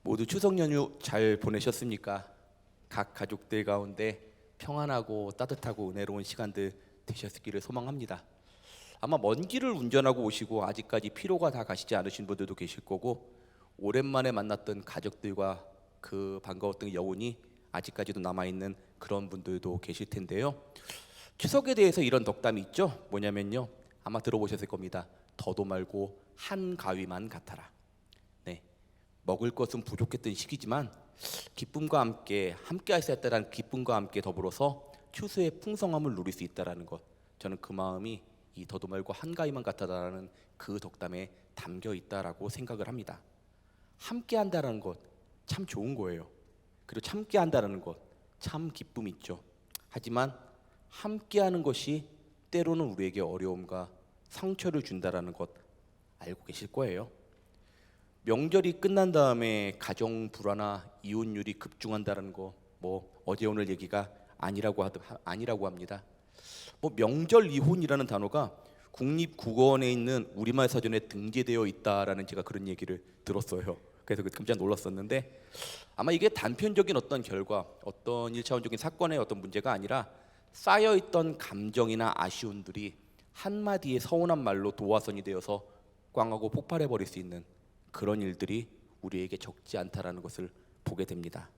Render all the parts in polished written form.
모두 추석 연휴 잘 보내셨습니까? 각 가족들 가운데 평안하고 따뜻하고 은혜로운 시간들 되셨기를 소망합니다. 아마 먼 길을 운전하고 오시고 아직까지 피로가 다 가시지 않으신 분들도 계실 거고, 오랜만에 만났던 가족들과 그 반가웠던 여운이 아직까지도 남아있는 그런 분들도 계실 텐데요. 추석에 대해서 이런 덕담이 있죠. 뭐냐면요, 아마 들어보셨을 겁니다. 더도 말고 한 가위만 같아라. 네, 먹을 것은 부족했던 시기지만 기쁨과 함께 할 수 있다라는 기쁨과 함께 더불어서 추수의 풍성함을 누릴 수 있다라는 것, 저는 그 마음이 이 더도 말고 한가위만 같다라는 그 덕담에 담겨 있다라고 생각을 합니다. 함께 한다라는 것 참 좋은 거예요. 그리고 함께 한다라는 것 참 기쁨이 있죠. 하지만 함께 하는 것이 때로는 우리에게 어려움과 상처를 준다라는 것 알고 계실 거예요. 명절이 끝난 다음에 가정 불화나 이혼율이 급증한다는 거, 어제 오늘 얘기가 아니라고 합니다. 명절 이혼이라는 단어가 국립국어원에 있는 우리말 사전에 등재되어 있다라는 제가 그런 얘기를 들었어요. 그래서 깜짝 놀랐었는데, 아마 이게 단편적인 어떤 결과, 어떤 일차원적인 사건의 어떤 문제가 아니라 쌓여있던 감정이나 아쉬움들이 한마디의 서운한 말로 도화선이 되어서 꽝하고 폭발해 버릴 수 있는 그런 일들이 우리에게 적지 않다라는 것을 보게 됩니다.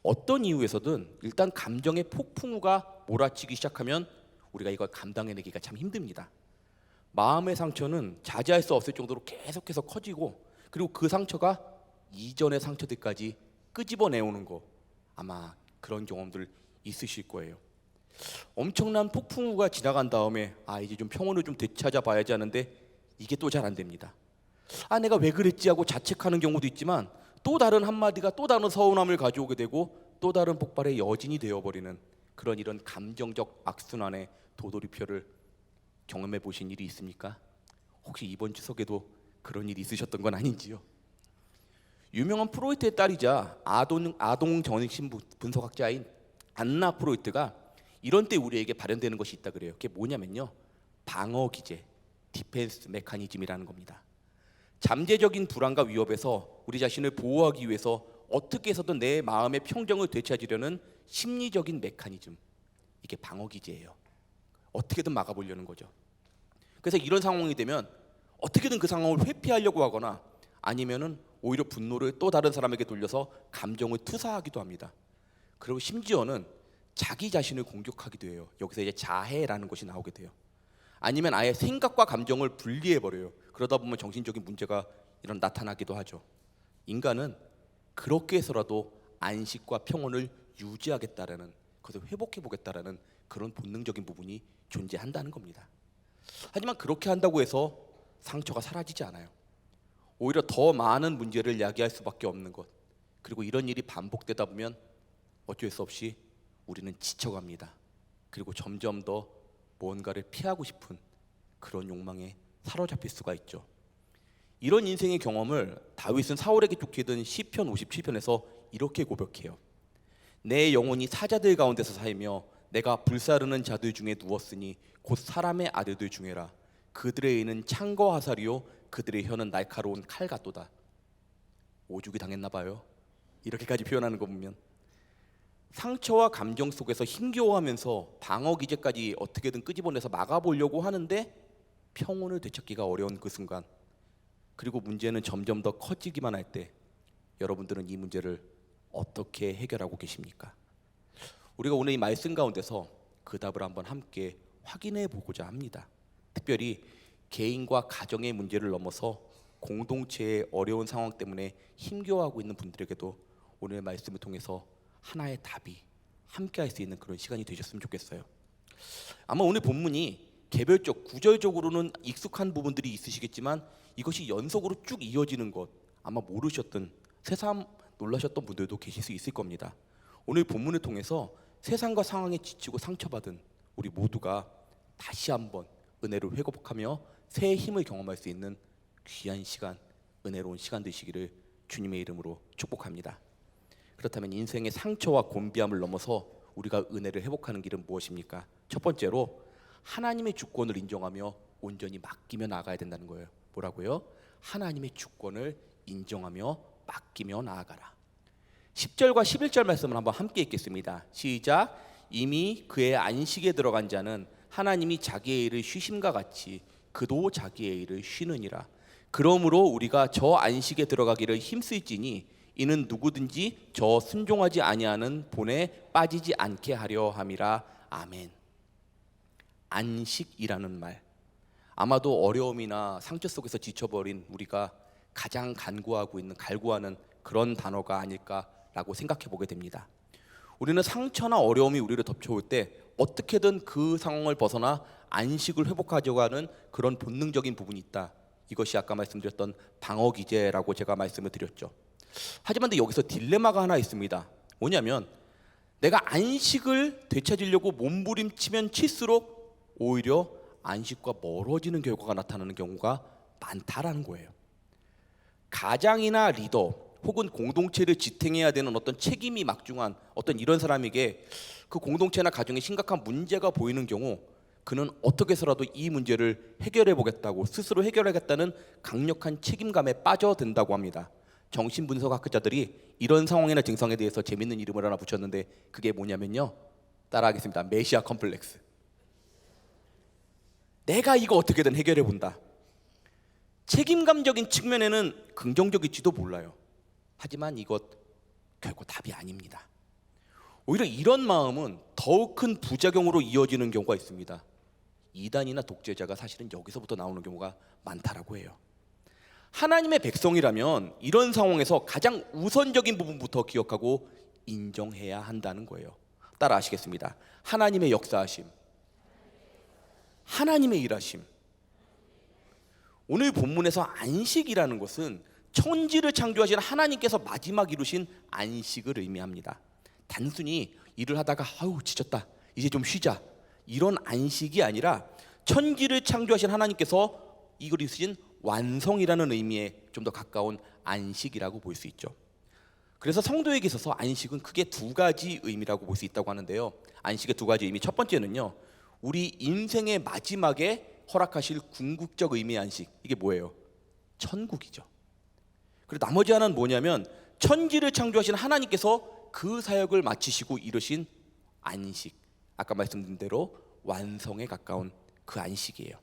어떤 이유에서든 일단 감정의 폭풍우가 몰아치기 시작하면 우리가 이걸 감당해내기가 참 힘듭니다. 마음의 상처는 자제할 수 없을 정도로 계속해서 커지고, 그리고 그 상처가 이전의 상처들까지 끄집어내오는 거, 아마 그런 경험들 있으실 거예요. 엄청난 폭풍우가 지나간 다음에 이제 좀 평온을 좀 되찾아봐야지 하는데 이게 또 잘 안 됩니다. 내가 왜 그랬지 하고 자책하는 경우도 있지만, 또 다른 한마디가 또 다른 서운함을 가져오게 되고 또 다른 폭발의 여진이 되어버리는 이런 감정적 악순환의 도돌이표를 경험해 보신 일이 있습니까? 혹시 이번 추석에도 그런 일이 있으셨던 건 아닌지요? 유명한 프로이트의 딸이자 아동 정신 분석학자인 안나 프로이트가 이런 때 우리에게 발현되는 것이 있다 그래요. 그게 뭐냐면요, 방어 기제, 디펜스 메커니즘이라는 겁니다. 잠재적인 불안과 위협에서 우리 자신을 보호하기 위해서 어떻게 해서든 내 마음의 평정을 되찾으려는 심리적인 메커니즘, 이게 방어 기제예요. 어떻게든 막아보려는 거죠. 그래서 이런 상황이 되면 어떻게든 그 상황을 회피하려고 하거나, 아니면은 오히려 분노를 또 다른 사람에게 돌려서 감정을 투사하기도 합니다. 그리고 심지어는 자기 자신을 공격하기도 해요. 여기서 이제 자해라는 것이 나오게 돼요. 아니면 아예 생각과 감정을 분리해버려요. 그러다 보면 정신적인 문제가 나타나기도 하죠. 인간은 그렇게 해서라도 안식과 평온을 유지하겠다라는, 그것을 회복해보겠다라는 그런 본능적인 부분이 존재한다는 겁니다. 하지만 그렇게 한다고 해서 상처가 사라지지 않아요. 오히려 더 많은 문제를 야기할 수밖에 없는 것, 그리고 이런 일이 반복되다 보면 어쩔 수 없이 우리는 지쳐갑니다. 그리고 점점 더 무언가를 피하고 싶은 그런 욕망에 사로잡힐 수가 있죠. 이런 인생의 경험을 다윗은 사울에게 쫓기던 시편 57편에서 이렇게 고백해요. 내 영혼이 사자들 가운데서 살며 내가 불사르는 자들 중에 누웠으니 곧 사람의 아들들 중에라. 그들의 의는 창과 화살이요 그들의 혀는 날카로운 칼 같도다. 오죽이 당했나 봐요. 이렇게까지 표현하는 거 보면 상처와 감정 속에서 힘겨워하면서 방어 기제까지 어떻게든 끄집어내서 막아보려고 하는데 평온을 되찾기가 어려운 그 순간, 그리고 문제는 점점 더 커지기만 할 때, 여러분들은 이 문제를 어떻게 해결하고 계십니까? 우리가 오늘 이 말씀 가운데서 그 답을 한번 함께 확인해 보고자 합니다. 특별히 개인과 가정의 문제를 넘어서 공동체의 어려운 상황 때문에 힘겨워하고 있는 분들에게도 오늘 말씀을 통해서 하나의 답이 함께 할 수 있는 그런 시간이 되셨으면 좋겠어요. 아마 오늘 본문이 개별적, 구절적으로는 익숙한 부분들이 있으시겠지만 이것이 연속으로 쭉 이어지는 것 아마 모르셨던, 새삼 놀라셨던 분들도 계실 수 있을 겁니다. 오늘 본문을 통해서 세상과 상황에 지치고 상처받은 우리 모두가 다시 한번 은혜를 회복하며 새 힘을 경험할 수 있는 귀한 시간, 은혜로운 시간 되시기를 주님의 이름으로 축복합니다. 그렇다면 인생의 상처와 곤비함을 넘어서 우리가 은혜를 회복하는 길은 무엇입니까? 첫 번째로 하나님의 주권을 인정하며 온전히 맡기며 나가야 된다는 거예요. 뭐라고요? 하나님의 주권을 인정하며 맡기며 나아가라. 10절과 11절 말씀을 한번 함께 읽겠습니다. 시작. 이미 그의 안식에 들어간 자는 하나님이 자기의 일을 쉬심과 같이 그도 자기의 일을 쉬느니라. 그러므로 우리가 저 안식에 들어가기를 힘쓸지니 이는 누구든지 저 순종하지 아니하는 본에 빠지지 않게 하려 함이라. 아멘. 안식이라는 말, 아마도 어려움이나 상처 속에서 지쳐버린 우리가 가장 갈구하는 그런 단어가 아닐까라고 생각해 보게 됩니다. 우리는 상처나 어려움이 우리를 덮쳐올 때 어떻게든 그 상황을 벗어나 안식을 회복하려고 하는 그런 본능적인 부분이 있다. 이것이 아까 말씀드렸던 방어 기제라고 제가 말씀을 드렸죠. 하지만 여기서 딜레마가 하나 있습니다. 뭐냐면 내가 안식을 되찾으려고 몸부림치면 칠수록 오히려 안식과 멀어지는 결과가 나타나는 경우가 많다라는 거예요. 가장이나 리더 혹은 공동체를 지탱해야 되는 어떤 책임이 막중한 어떤 이런 사람에게 그 공동체나 가정에 심각한 문제가 보이는 경우 그는 어떻게 해서라도 이 문제를 해결해 보겠다고 스스로 해결하겠다는 강력한 책임감에 빠져든다고 합니다. 정신분석학자들이 이런 상황이나 증상에 대해서 재밌는 이름을 하나 붙였는데 그게 뭐냐면요, 따라하겠습니다. 메시아 컴플렉스. 내가 이거 어떻게든 해결해 본다. 책임감적인 측면에는 긍정적일지도 몰라요. 하지만 이것 결코 답이 아닙니다. 오히려 이런 마음은 더욱 큰 부작용으로 이어지는 경우가 있습니다. 이단이나 독재자가 사실은 여기서부터 나오는 경우가 많다라고 해요. 하나님의 백성이라면 이런 상황에서 가장 우선적인 부분부터 기억하고 인정해야 한다는 거예요. 따라 하시겠습니다. 하나님의 역사하심, 하나님의 일하심. 오늘 본문에서 안식이라는 것은 천지를 창조하신 하나님께서 마지막 이루신 안식을 의미합니다. 단순히 일을 하다가 아우 지쳤다 이제 좀 쉬자 이런 안식이 아니라 천지를 창조하신 하나님께서 이걸 이루신 완성이라는 의미에 좀 더 가까운 안식이라고 볼 수 있죠. 그래서 성도에게 있어서 안식은 크게 두 가지 의미라고 볼 수 있다고 하는데요. 안식의 두 가지 의미, 첫 번째는요, 우리 인생의 마지막에 허락하실 궁극적 의미의 안식, 이게 뭐예요? 천국이죠. 그리고 나머지 하나는 뭐냐면 천지를 창조하신 하나님께서 그 사역을 마치시고 이루신 안식, 아까 말씀드린 대로 완성에 가까운 그 안식이에요.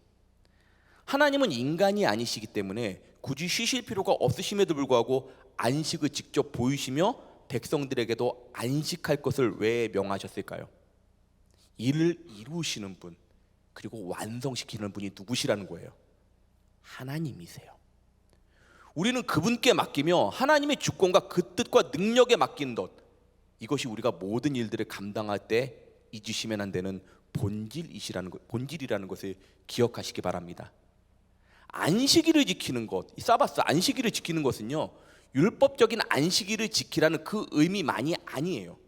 하나님은 인간이 아니시기 때문에 굳이 쉬실 필요가 없으심에도 불구하고 안식을 직접 보이시며 백성들에게도 안식할 것을 왜 명하셨을까요? 일을 이루시는 분, 그리고 완성시키는 분이 누구시라는 거예요? 하나님이세요. 우리는 그분께 맡기며 하나님의 주권과 그 뜻과 능력에 맡긴 것, 이것이 우리가 모든 일들을 감당할 때 잊으시면 안 되는 본질이라는 것을 기억하시기 바랍니다. 안식일을 지키는 것, 이 사바스 안식일을 지키는 것은요, 율법적인 안식일을 지키라는 그 의미만이 아니에요.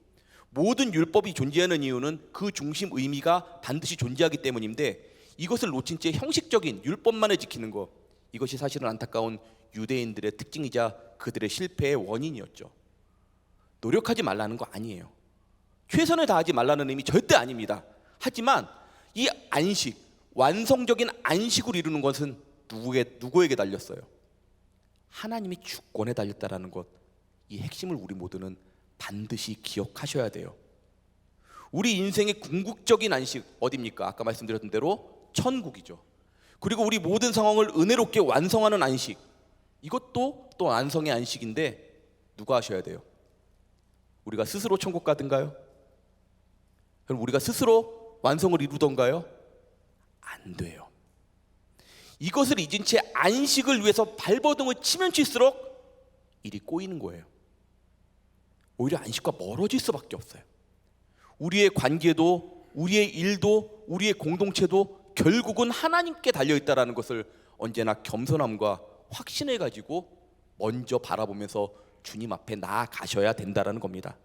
모든 율법이 존재하는 이유는 그 중심 의미가 반드시 존재하기 때문인데, 이것을 놓친 채 형식적인 율법만을 지키는 것, 이것이 사실은 안타까운 유대인들의 특징이자 그들의 실패의 원인이었죠. 노력하지 말라는 거 아니에요. 최선을 다하지 말라는 의미 절대 아닙니다. 하지만 이 안식, 완성적인 안식을 이루는 것은 누구에게 달렸어요? 하나님의 주권에 달렸다라는 것, 이 핵심을 우리 모두는 반드시 기억하셔야 돼요. 우리 인생의 궁극적인 안식 어디입니까? 아까 말씀드렸던 대로 천국이죠. 그리고 우리 모든 상황을 은혜롭게 완성하는 안식, 이것도 또 완성의 안식인데 누가 하셔야 돼요? 우리가 스스로 천국 가든가요? 그럼 우리가 스스로 완성을 이루던가요? 안 돼요. 이것을 잊은 채 안식을 위해서 발버둥을 치면 칠수록 일이 꼬이는 거예요. 오히려 안식과 멀어질 수밖에 없어요. 우리의 관계도, 우리의 일도, 우리의 공동체도 결국은 하나님께 달려있다는 것을 언제나 겸손함과 확신을 가지고 먼저 바라보면서 주님 앞에 나아가셔야 된다는 겁니다.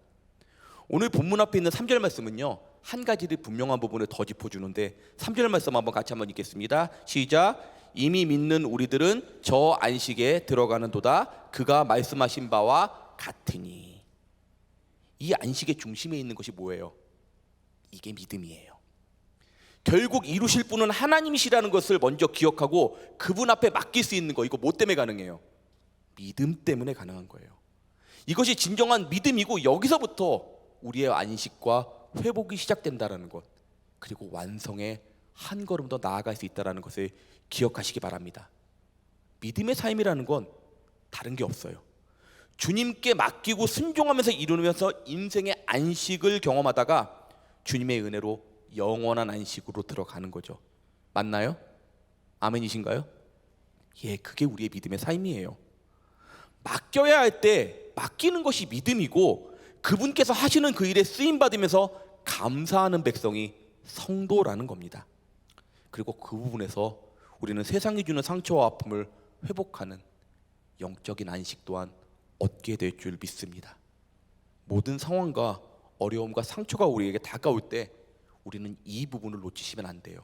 오늘 본문 앞에 있는 3절 말씀은요, 한 가지를 분명한 부분을 더 짚어주는데 3절 말씀 한번 같이 한번 읽겠습니다. 시작. 이미 믿는 우리들은 저 안식에 들어가는도다. 그가 말씀하신 바와 같으니. 이 안식의 중심에 있는 것이 뭐예요? 이게 믿음이에요. 결국 이루실 분은 하나님이시라는 것을 먼저 기억하고 그분 앞에 맡길 수 있는 거, 이거 뭐 때문에 가능해요? 믿음 때문에 가능한 거예요. 이것이 진정한 믿음이고 여기서부터 우리의 안식과 회복이 시작된다라는 것, 그리고 완성의 한 걸음 더 나아갈 수 있다는 것을 기억하시기 바랍니다. 믿음의 삶이라는 건 다른 게 없어요. 주님께 맡기고 순종하면서 이루면서 인생의 안식을 경험하다가 주님의 은혜로 영원한 안식으로 들어가는 거죠. 맞나요? 아멘이신가요? 예, 그게 우리의 믿음의 삶이에요. 맡겨야 할 때 맡기는 것이 믿음이고, 그분께서 하시는 그 일에 쓰임 받으면서 감사하는 백성이 성도라는 겁니다. 그리고 그 부분에서 우리는 세상이 주는 상처와 아픔을 회복하는 영적인 안식 또한 얻게 될 줄 믿습니다. 모든 상황과 어려움과 상처가 우리에게 다가올 때 우리는 이 부분을 놓치시면 안 돼요.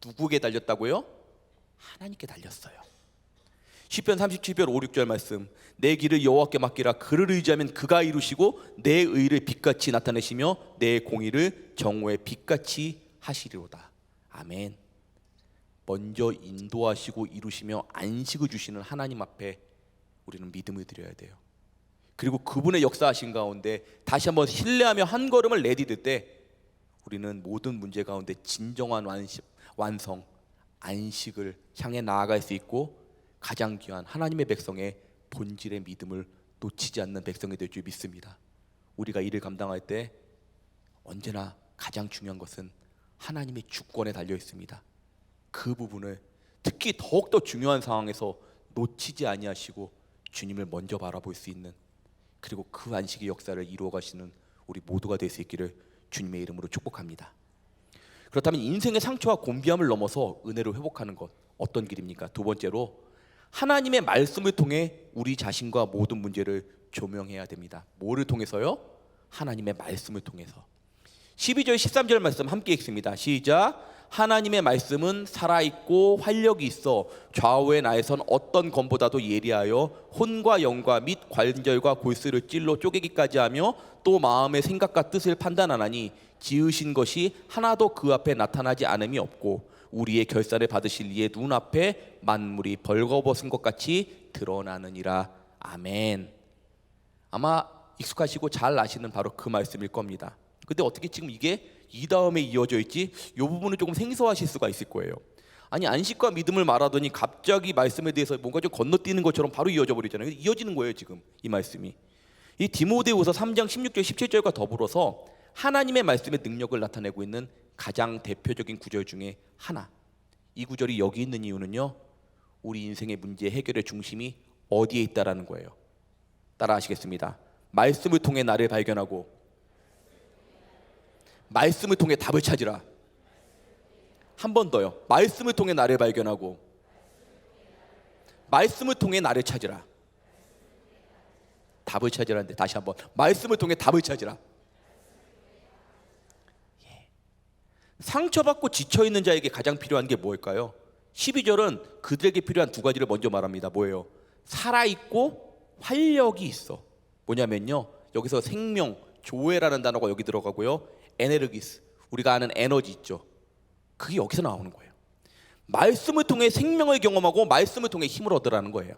누구에게 달렸다고요? 하나님께 달렸어요. 시편 37편 5, 6절 말씀, 내 길을 여호와께 맡기라. 그를 의지하면 그가 이루시고 내 의를 빛같이 나타내시며 내 공의를 정오의 빛같이 하시리로다. 아멘. 먼저 인도하시고 이루시며 안식을 주시는 하나님 앞에 우리는 믿음을 드려야 돼요. 그리고 그분의 역사하신 가운데 다시 한번 신뢰하며 한 걸음을 내디딜 때 우리는 모든 문제 가운데 진정한 완성, 안식을 향해 나아갈 수 있고, 가장 귀한 하나님의 백성의 본질의 믿음을 놓치지 않는 백성이 될 줄 믿습니다. 우리가 일을 감당할 때 언제나 가장 중요한 것은 하나님의 주권에 달려 있습니다. 그 부분을 특히 더욱더 중요한 상황에서 놓치지 아니하시고 주님을 먼저 바라볼 수 있는, 그리고 그 안식의 역사를 이루어 가시는 우리 모두가 될 수 있기를 주님의 이름으로 축복합니다. 그렇다면 인생의 상처와 곤비함을 넘어서 은혜를 회복하는 것, 어떤 길입니까? 두 번째로, 하나님의 말씀을 통해 우리 자신과 모든 문제를 조명해야 됩니다. 뭐를 통해서요? 하나님의 말씀을 통해서. 12절 13절 말씀 함께 읽습니다. 시작. 하나님의 말씀은 살아있고 활력이 있어 좌우의 나에선 어떤 검보다도 예리하여 혼과 영과 및 관절과 골수를 찔러 쪼개기까지 하며 또 마음의 생각과 뜻을 판단하나니 지으신 것이 하나도 그 앞에 나타나지 않음이 없고 우리의 결산을 받으실 이의 눈앞에 만물이 벌거벗은 것 같이 드러나느니라. 아멘. 아마 익숙하시고 잘 아시는 바로 그 말씀일 겁니다. 근데 어떻게 지금 이게 이 다음에 이어져 있지? 이 부분은 조금 생소하실 수가 있을 거예요. 아니, 안식과 믿음을 말하더니 갑자기 말씀에 대해서 뭔가 좀 건너뛰는 것처럼 바로 이어져 버리잖아요. 이어지는 거예요 지금 이 말씀이. 이 디모데후서 3장 16절 17절과 더불어서 하나님의 말씀의 능력을 나타내고 있는 가장 대표적인 구절 중에 하나. 이 구절이 여기 있는 이유는요, 우리 인생의 문제 해결의 중심이 어디에 있다라는 거예요. 따라 하시겠습니다. 말씀을 통해 나를 발견하고 말씀을 통해 답을 찾으라. 한 번 더요. 말씀을 통해 나를 발견하고 말씀을 통해 나를 찾으라. 답을 찾으라는데 다시 한번, 말씀을 통해 답을 찾으라. 상처받고 지쳐있는 자에게 가장 필요한 게 뭘까요? 12절은 그들에게 필요한 두 가지를 먼저 말합니다. 뭐예요? 살아있고 활력이 있어. 뭐냐면요, 여기서 생명, 조회라는 단어가 여기 들어가고요, 에네르기스, 우리가 아는 에너지 있죠, 그게 여기서 나오는 거예요. 말씀을 통해 생명을 경험하고 말씀을 통해 힘을 얻으라는 거예요.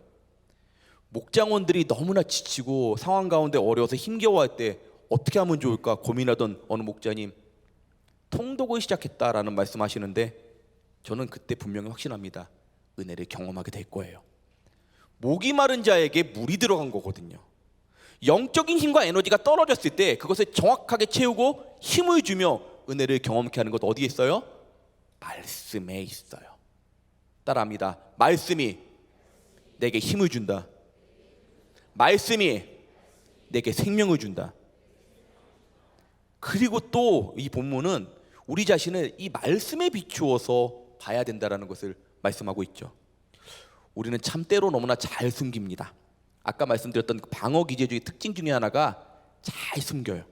목장원들이 너무나 지치고 상황 가운데 어려워서 힘겨워할 때 어떻게 하면 좋을까 고민하던 어느 목자님, 통독을 시작했다라는 말씀하시는데 저는 그때 분명히 확신합니다. 은혜를 경험하게 될 거예요. 목이 마른 자에게 물이 들어간 거거든요. 영적인 힘과 에너지가 떨어졌을 때 그것을 정확하게 채우고 힘을 주며 은혜를 경험케 하는 것 어디에 있어요? 말씀에 있어요. 따라합니다. 말씀이 내게 힘을 준다. 말씀이 내게 생명을 준다. 그리고 또 이 본문은 우리 자신을 이 말씀에 비추어서 봐야 된다는 것을 말씀하고 있죠. 우리는 참 때로 너무나 잘 숨깁니다. 아까 말씀드렸던 그 방어 기제주의 특징 중에 하나가 잘 숨겨요.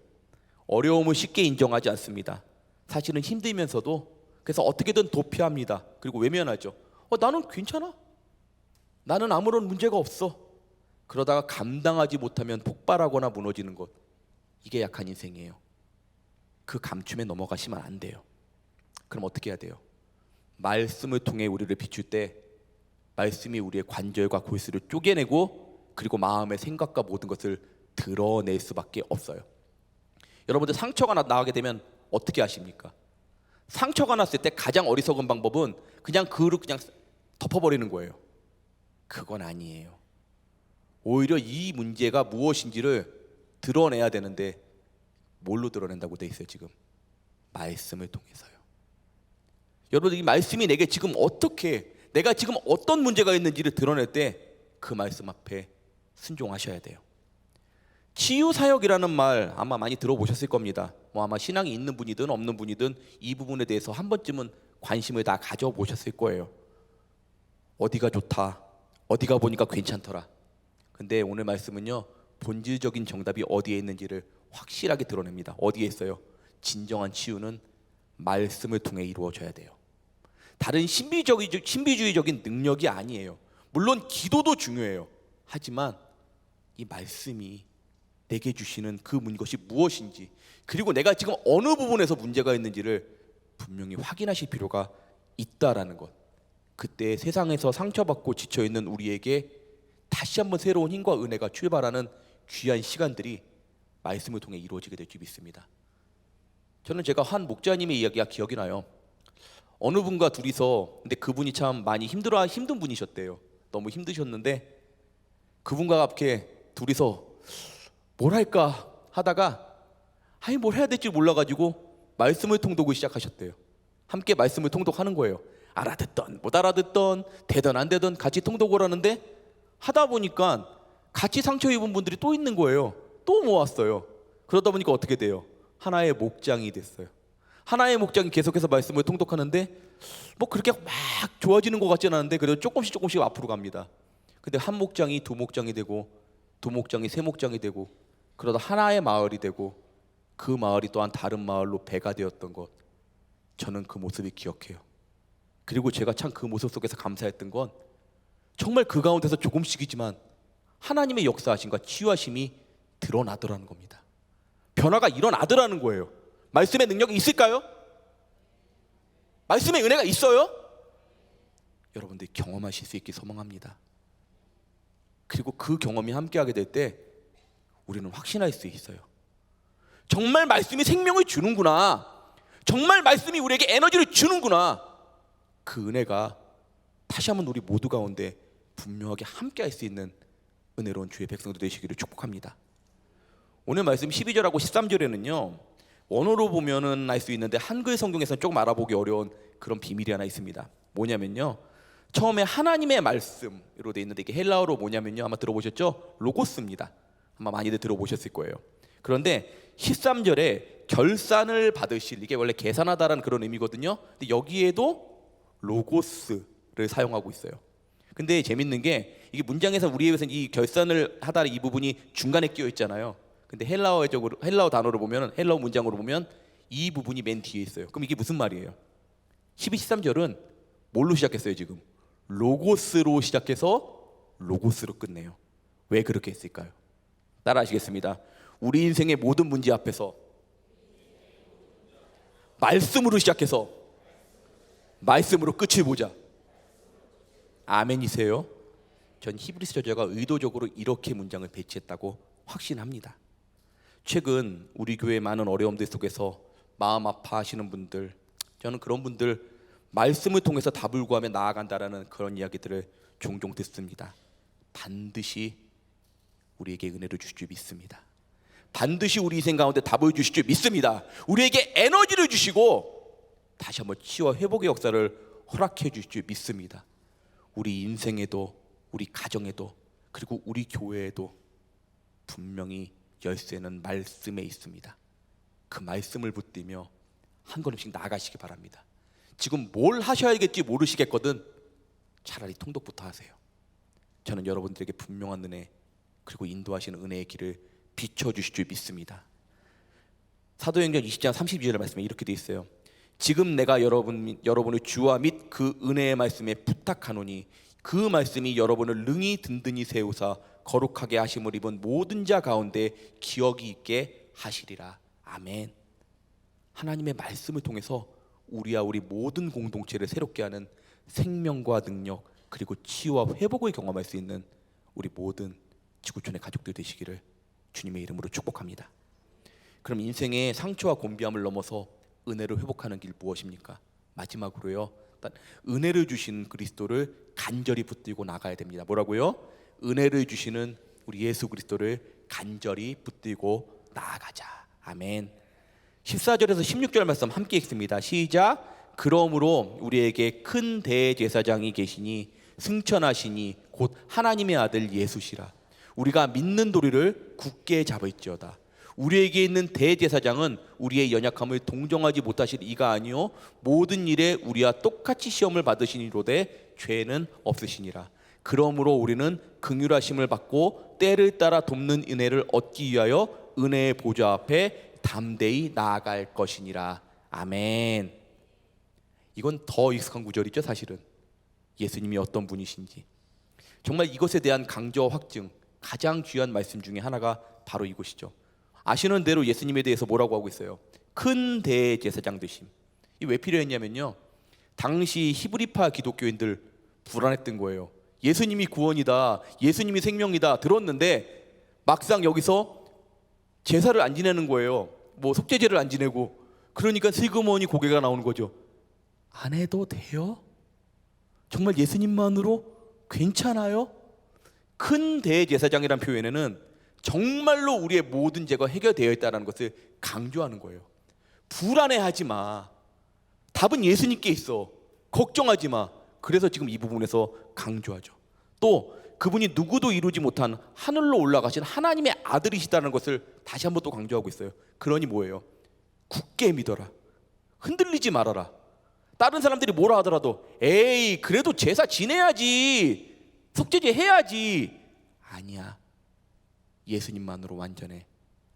어려움을 쉽게 인정하지 않습니다. 사실은 힘들면서도 그래서 어떻게든 도피합니다. 그리고 외면하죠. 나는 괜찮아. 나는 아무런 문제가 없어. 그러다가 감당하지 못하면 폭발하거나 무너지는 것, 이게 약한 인생이에요. 그 감춤에 넘어가시면 안 돼요. 그럼 어떻게 해야 돼요? 말씀을 통해 우리를 비출 때 말씀이 우리의 관절과 골수를 쪼개내고 그리고 마음의 생각과 모든 것을 드러낼 수밖에 없어요. 여러분들 상처가 나게 되면 어떻게 하십니까? 상처가 났을 때 가장 어리석은 방법은 그냥 그를 그냥 덮어버리는 거예요. 그건 아니에요. 오히려 이 문제가 무엇인지를 드러내야 되는데 뭘로 드러낸다고 돼 있어요 지금? 말씀을 통해서요. 여러분들 이 말씀이 내게 지금 어떻게, 내가 지금 어떤 문제가 있는지를 드러낼 때 그 말씀 앞에 순종하셔야 돼요. 치유사역이라는 말 아마 많이 들어보셨을 겁니다. 아마 신앙이 있는 분이든 없는 분이든 이 부분에 대해서 한 번쯤은 관심을 다 가져보셨을 거예요. 어디가 좋다, 어디가 보니까 괜찮더라. 근데 오늘 말씀은요, 본질적인 정답이 어디에 있는지를 확실하게 드러냅니다. 어디에 있어요? 진정한 치유는 말씀을 통해 이루어져야 돼요. 다른 신비주의적인 능력이 아니에요. 물론 기도도 중요해요. 하지만 이 말씀이 내게 주시는 것이 무엇인지, 그리고 내가 지금 어느 부분에서 문제가 있는지를 분명히 확인하실 필요가 있다라는 것. 그때 세상에서 상처받고 지쳐있는 우리에게 다시 한번 새로운 힘과 은혜가 출발하는 귀한 시간들이 말씀을 통해 이루어지게 될 줄 믿습니다. 저는 제가 한 목자님의 이야기가 기억이 나요. 어느 분과 둘이서, 근데 그분이 참 많이 힘든 분이셨대요. 너무 힘드셨는데 그분과 함께 둘이서 뭘 할까 하다가 뭘 해야 될지 몰라가지고 말씀을 통독을 시작하셨대요. 함께 말씀을 통독하는 거예요. 알아듣던 못 알아듣던 되든 안 되든 같이 통독을 하는데 하다 보니까 같이 상처 입은 분들이 또 있는 거예요. 또 모았어요. 그러다 보니까 어떻게 돼요? 하나의 목장이 됐어요. 하나의 목장이 계속해서 말씀을 통독하는데 그렇게 막 좋아지는 것 같지는 않은데 그래도 조금씩 앞으로 갑니다. 근데 한 목장이 두 목장이 되고, 두 목장이 세 목장이 되고, 그러다 하나의 마을이 되고, 그 마을이 또한 다른 마을로 배가 되었던 것, 저는 그 모습을 기억해요. 그리고 제가 참 그 모습 속에서 감사했던 건 정말 그 가운데서 조금씩이지만 하나님의 역사하심과 치유하심이 드러나더라는 겁니다. 변화가 일어나더라는 거예요. 말씀의 능력이 있을까요? 말씀의 은혜가 있어요? 여러분들이 경험하실 수 있길 소망합니다. 그리고 그 경험이 함께하게 될 때 우리는 확신할 수 있어요. 정말 말씀이 생명을 주는구나, 정말 말씀이 우리에게 에너지를 주는구나, 그 은혜가 다시 한번 우리 모두 가운데 분명하게 함께할 수 있는 은혜로운 주의 백성들 되시기를 축복합니다. 오늘 말씀 12절하고 13절에는요 원어로 보면은 알 수 있는데 한글 성경에서는 조금 알아보기 어려운 그런 비밀이 하나 있습니다. 뭐냐면요, 처음에 하나님의 말씀으로 되어 있는데 이게 헬라어로 뭐냐면요, 아마 들어보셨죠? 로고스입니다. 아마 많이들 들어보셨을 거예요. 그런데 13절에 결산을 받으실, 이게 원래 계산하다라는 그런 의미거든요. 근데 여기에도 로고스를 사용하고 있어요. 근데 재밌는 게 이게 문장에서 우리에게서는 이 결산을 하다 이 부분이 중간에 끼어 있잖아요. 근데 헬라어 단어로 보면, 헬라어 문장으로 보면 이 부분이 맨 뒤에 있어요. 그럼 이게 무슨 말이에요? 12, 13절은 뭘로 시작했어요 지금? 로고스로 시작해서 로고스로 끝내요. 왜 그렇게 했을까요? 따라 하시겠습니다. 우리 인생의 모든 문제 앞에서 말씀으로 시작해서 말씀으로 끝을 보자. 아멘이세요? 전 히브리서 저자가 의도적으로 이렇게 문장을 배치했다고 확신합니다. 최근 우리 교회 많은 어려움들 속에서 마음 아파하시는 분들, 저는 그런 분들 말씀을 통해서 답을 구하며 나아간다라는 그런 이야기들을 종종 듣습니다. 반드시 우리에게 은혜를 주실 줄 믿습니다. 반드시 우리 인생 가운데 답을 주실 줄 믿습니다. 우리에게 에너지를 주시고 다시 한번 치유와 회복의 역사를 허락해 주실 줄 믿습니다. 우리 인생에도, 우리 가정에도, 그리고 우리 교회에도 분명히 열쇠는 말씀에 있습니다. 그 말씀을 붙들며 한 걸음씩 나아가시기 바랍니다. 지금 뭘 하셔야겠지 모르시겠거든 차라리 통독부터 하세요. 저는 여러분들에게 분명한 은혜, 그리고 인도하시는 은혜의 길을 비춰주실 줄 믿습니다. 사도행전 20장 32절 말씀에 이렇게 되어 있어요. 지금 내가 여러분의 주와 및 그 은혜의 말씀에 부탁하노니 그 말씀이 여러분을 능히 든든히 세우사 거룩하게 하심을 입은 모든 자 가운데 기억이 있게 하시리라. 아멘. 하나님의 말씀을 통해서 우리와 우리 모든 공동체를 새롭게 하는 생명과 능력, 그리고 치유와 회복을 경험할 수 있는 우리 모든 지구촌의 가족들 되시기를 주님의 이름으로 축복합니다. 그럼 인생의 상처와 곤비함을 넘어서 은혜를 회복하는 길 무엇입니까? 마지막으로요, 일단 은혜를 주신 그리스도를 간절히 붙들고 나가야 됩니다. 뭐라고요? 은혜를 주시는 우리 예수 그리스도를 간절히 붙들고 나아가자. 아멘. 14절에서 16절 말씀 함께 읽습니다. 시작. 그러므로 우리에게 큰 대제사장이 계시니 승천하시니 곧 하나님의 아들 예수시라. 우리가 믿는 도리를 굳게 잡을지어다. 우리에게 있는 대제사장은 우리의 연약함을 동정하지 못하실 이가 아니요 모든 일에 우리와 똑같이 시험을 받으시니로되 죄는 없으시니라. 그러므로 우리는 긍휼하심을 받고 때를 따라 돕는 은혜를 얻기 위하여 은혜의 보좌 앞에 담대히 나아갈 것이니라. 아멘. 이건 더 익숙한 구절이죠. 사실은 예수님이 어떤 분이신지 정말 이것에 대한 강조와 확증, 가장 귀한 말씀 중에 하나가 바로 이것이죠. 아시는 대로 예수님에 대해서 뭐라고 하고 있어요? 큰 대제사장 되심. 이 왜 필요했냐면요, 당시 히브리파 기독교인들 불안했던 거예요. 예수님이 구원이다, 예수님이 생명이다 들었는데 막상 여기서 제사를 안 지내는 거예요. 뭐 속죄제를 안 지내고. 그러니까 슬그머니 고개가 나오는 거죠. 안 해도 돼요? 정말 예수님만으로 괜찮아요? 큰 대제사장이란 표현에는 정말로 우리의 모든 죄가 해결되어 있다는 것을 강조하는 거예요. 불안해하지 마. 답은 예수님께 있어. 걱정하지 마. 그래서 지금 이 부분에서 강조하죠. 또 그분이 누구도 이루지 못한 하늘로 올라가신 하나님의 아들이시다는 것을 다시 한번 또 강조하고 있어요. 그러니 뭐예요? 굳게 믿어라. 흔들리지 말아라. 다른 사람들이 뭐라 하더라도 에이 그래도 제사 지내야지, 속죄제 해야지. 아니야. 예수님만으로 완전해.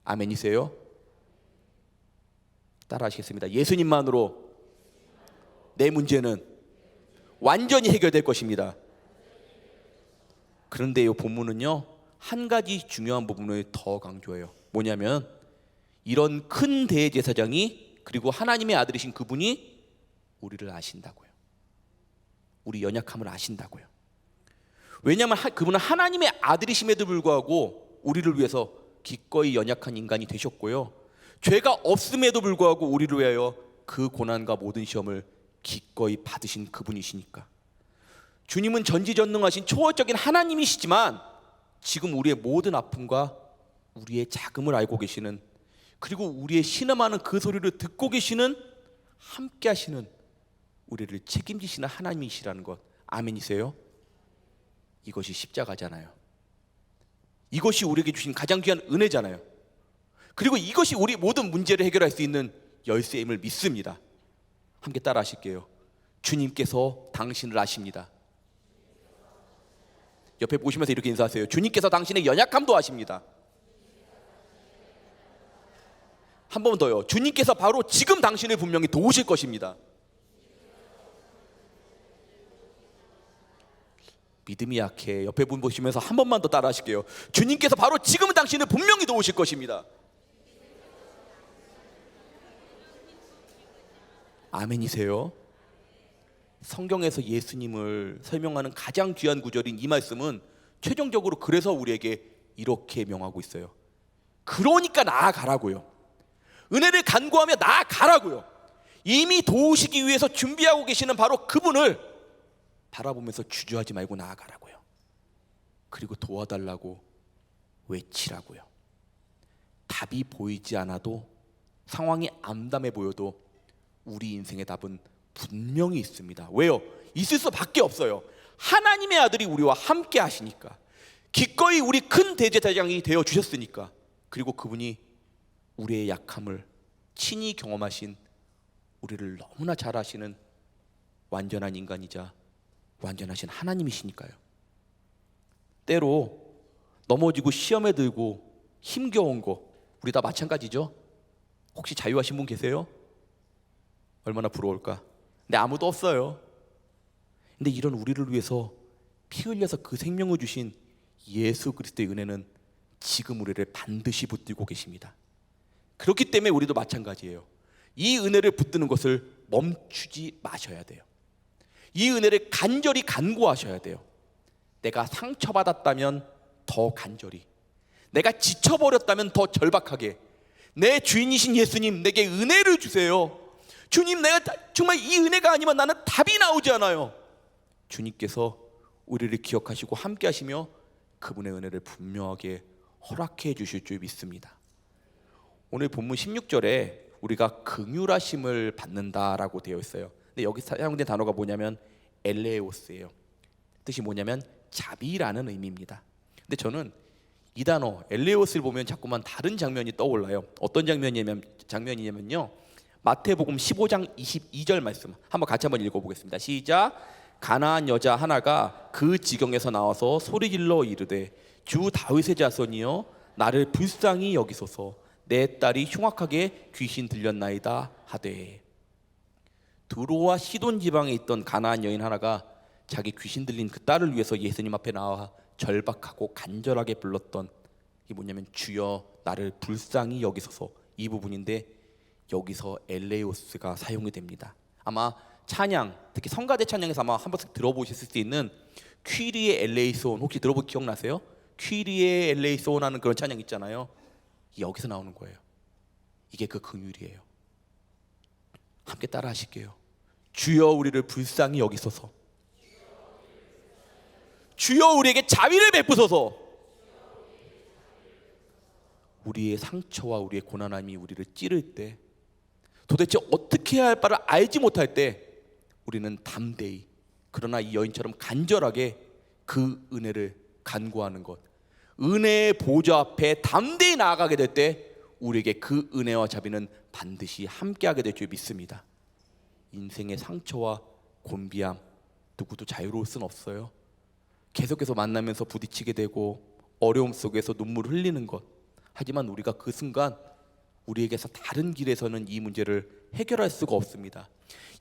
아멘이세요? 따라 하시겠습니다. 예수님만으로 내 문제는 완전히 해결될 것입니다. 그런데 이 본문은요, 한 가지 중요한 부분을 더 강조해요. 뭐냐면 이런 큰 대제사장이 그리고 하나님의 아들이신 그분이 우리를 아신다고요. 우리 연약함을 아신다고요. 왜냐하면 그분은 하나님의 아들이심에도 불구하고 우리를 위해서 기꺼이 연약한 인간이 되셨고요, 죄가 없음에도 불구하고 우리를 위하여 그 고난과 모든 시험을 기꺼이 받으신 그분이시니까. 주님은 전지전능하신 초월적인 하나님이시지만 지금 우리의 모든 아픔과 우리의 자금을 알고 계시는, 그리고 우리의 신음하는 그 소리를 듣고 계시는, 함께 하시는, 우리를 책임지시는 하나님이시라는 것. 아멘이세요? 이것이 십자가잖아요. 이것이 우리에게 주신 가장 귀한 은혜잖아요. 그리고 이것이 우리 모든 문제를 해결할 수 있는 열쇠임을 믿습니다. 함께 따라 하실게요. 주님께서 당신을 아십니다. 옆에 보시면서 이렇게 인사하세요. 주님께서 당신의 연약함도 아십니다. 한 번 더요. 주님께서 바로 지금 당신을 분명히 도우실 것입니다. 믿음이 약해. 옆에 분 보시면서 한 번만 더 따라 하실게요. 주님께서 바로 지금 당신을 분명히 도우실 것입니다. 아멘이세요? 성경에서 예수님을 설명하는 가장 귀한 구절인 이 말씀은 최종적으로 그래서 우리에게 이렇게 명하고 있어요. 그러니까 나아가라고요. 은혜를 간구하며 나아가라고요. 이미 도우시기 위해서 준비하고 계시는 바로 그분을 바라보면서 주저하지 말고 나아가라고요. 그리고 도와달라고 외치라고요. 답이 보이지 않아도, 상황이 암담해 보여도 우리 인생의 답은 분명히 있습니다. 왜요? 있을 수밖에 없어요. 하나님의 아들이 우리와 함께 하시니까, 기꺼이 우리 큰 대제사장이 되어 주셨으니까, 그리고 그분이 우리의 약함을 친히 경험하신, 우리를 너무나 잘 아시는 완전한 인간이자 완전하신 하나님이시니까요. 때로 넘어지고 시험에 들고 힘겨운 거 우리 다 마찬가지죠. 혹시 자유하신 분 계세요? 얼마나 부러울까. 근데 아무도 없어요. 근데 이런 우리를 위해서 피 흘려서 그 생명을 주신 예수 그리스도의 은혜는 지금 우리를 반드시 붙들고 계십니다. 그렇기 때문에 우리도 마찬가지예요. 이 은혜를 붙드는 것을 멈추지 마셔야 돼요. 이 은혜를 간절히 간구하셔야 돼요. 내가 상처받았다면 더 간절히, 내가 지쳐버렸다면 더 절박하게, 내 주인이신 예수님, 내게 은혜를 주세요. 주님, 내가 정말 이 은혜가 아니면 나는 답이 나오지 않아요. 주님께서 우리를 기억하시고 함께 하시며 그분의 은혜를 분명하게 허락해 주실 줄 믿습니다. 오늘 본문 16절에 우리가 긍휼하심을 받는다라고 되어 있어요. 근데 여기 사용된 단어가 뭐냐면 엘레오스예요. 뜻이 뭐냐면 자비라는 의미입니다. 근데 저는 이 단어 엘레오스를 보면 자꾸만 다른 장면이 떠올라요. 어떤 장면이냐면요, 마태복음 15장 22절 말씀 한번 같이 한번 읽어보겠습니다. 시작. 가나안 여자 하나가 그 지경에서 나와서 소리질러 이르되 주 다윗의 자손이여 나를 불쌍히 여기소서, 내 딸이 흉악하게 귀신 들렸나이다 하되. 두로와 시돈 지방에 있던 가나안 여인 하나가 자기 귀신 들린 그 딸을 위해서 예수님 앞에 나와 절박하고 간절하게 불렀던 게 뭐냐면 주여 나를 불쌍히 여기소서, 이 부분인데 여기서 엘레오스가 사용이 됩니다. 아마 찬양, 특히 성가대 찬양에서 아마 한 번씩 들어보셨을 수 있는 퀴리의 엘레이손, 혹시 들어보기 기억나세요? 퀴리의 엘레이손 하는 그런 찬양 있잖아요. 여기서 나오는 거예요. 이게 그 긍휼이에요. 함께 따라 하실게요. 주여 우리를 불쌍히 여기소서, 주여 우리에게 자비를 베푸소서. 우리의 상처와 우리의 고난함이 우리를 찌를 때, 도대체 어떻게 해야 할 바를 알지 못할 때 우리는 담대히, 그러나 이 여인처럼 간절하게 그 은혜를 간구하는 것, 은혜의 보좌 앞에 담대히 나아가게 될 때 우리에게 그 은혜와 자비는 반드시 함께하게 될 줄 믿습니다. 인생의 상처와 곤비함, 누구도 자유로울 순 없어요. 계속해서 만나면서 부딪히게 되고 어려움 속에서 눈물을 흘리는 것, 하지만 우리가 그 순간 우리에게서 다른 길에서는 이 문제를 해결할 수가 없습니다.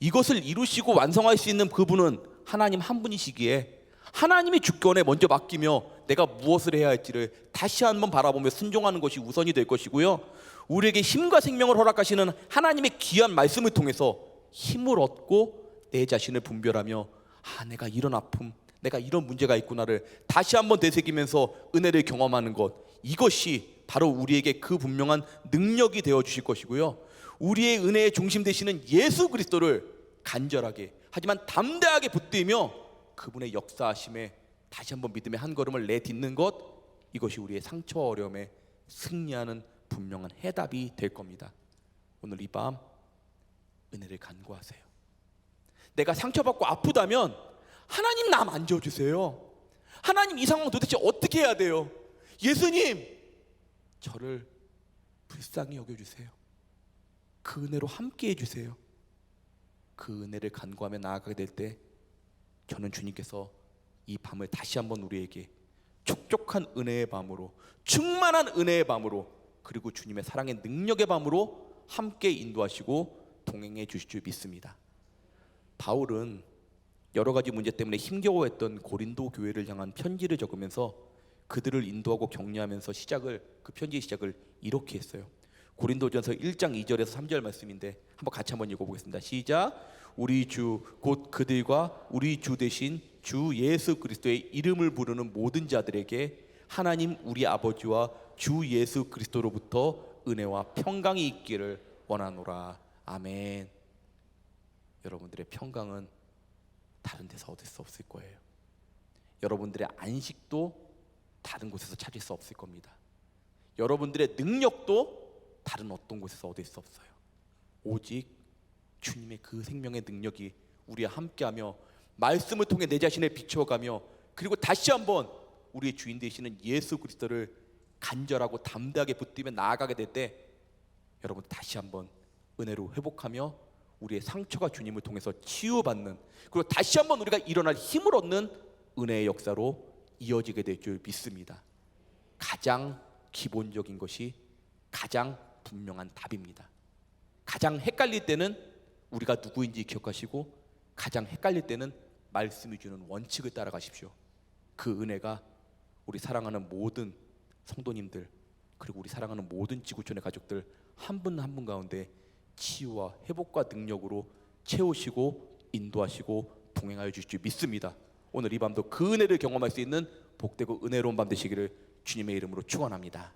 이것을 이루시고 완성할 수 있는 그분은 하나님 한 분이시기에 하나님의 주권에 먼저 맡기며 내가 무엇을 해야 할지를 다시 한번 바라보며 순종하는 것이 우선이 될 것이고요, 우리에게 힘과 생명을 허락하시는 하나님의 귀한 말씀을 통해서 힘을 얻고 내 자신을 분별하며 내가 이런 아픔, 내가 이런 문제가 있구나를 다시 한번 되새기면서 은혜를 경험하는 것, 이것이 바로 우리에게 그 분명한 능력이 되어 주실 것이고요, 우리의 은혜의 중심 되시는 예수 그리스도를 간절하게 하지만 담대하게 붙들며 그분의 역사하심에 다시 한번 믿음의 한 걸음을 내딛는 것, 이것이 우리의 상처와 어려움에 승리하는 분명한 해답이 될 겁니다. 오늘 이 밤 은혜를 간구하세요. 내가 상처받고 아프다면 하나님 나 만져주세요. 하나님 이 상황 도대체 어떻게 해야 돼요? 예수님 저를 불쌍히 여겨주세요. 그 은혜로 함께 해주세요. 그 은혜를 간구하며 나아가게 될 때 저는 주님께서 이 밤을 다시 한번 우리에게 촉촉한 은혜의 밤으로, 충만한 은혜의 밤으로, 그리고 주님의 사랑의 능력의 밤으로 함께 인도하시고 동행해 주실 줄 믿습니다. 바울은 여러 가지 문제 때문에 힘겨워했던 고린도 교회를 향한 편지를 적으면서 그들을 인도하고 격려하면서 그 편지의 시작을 이렇게 했어요. 고린도전서 1장 2절에서 3절 말씀인데 한번 같이 한번 읽어보겠습니다. 시작. 우리 주 곧 그들과 우리 주 대신 주 예수 그리스도의 이름을 부르는 모든 자들에게 하나님 우리 아버지와 주 예수 그리스도로부터 은혜와 평강이 있기를 원하노라. 아멘. 여러분들의 평강은 다른 데서 얻을 수 없을 거예요. 여러분들의 안식도 다른 곳에서 찾을 수 없을 겁니다. 여러분들의 능력도 다른 어떤 곳에서 얻을 수 없어요. 오직 주님의 그 생명의 능력이 우리와 함께하며 말씀을 통해 내 자신을 비추어가며, 그리고 다시 한번 우리의 주인 되시는 예수 그리스도를 간절하고 담대하게 붙들며 나아가게 될 때 여러분 다시 한번 은혜로 회복하며 우리의 상처가 주님을 통해서 치유받는, 그리고 다시 한번 우리가 일어날 힘을 얻는 은혜의 역사로 이어지게 될 줄 믿습니다. 가장 기본적인 것이 가장 분명한 답입니다. 가장 헷갈릴 때는 우리가 누구인지 기억하시고, 가장 헷갈릴 때는 말씀이 주는 원칙을 따라가십시오. 그 은혜가 우리 사랑하는 모든 성도님들, 그리고 우리 사랑하는 모든 지구촌의 가족들 한 분 한 분 가운데 치유와 회복과 능력으로 채우시고 인도하시고 동행하여 주실 줄 믿습니다. 오늘 이 밤도 그 은혜를 경험할 수 있는 복되고 은혜로운 밤 되시기를 주님의 이름으로 축원합니다.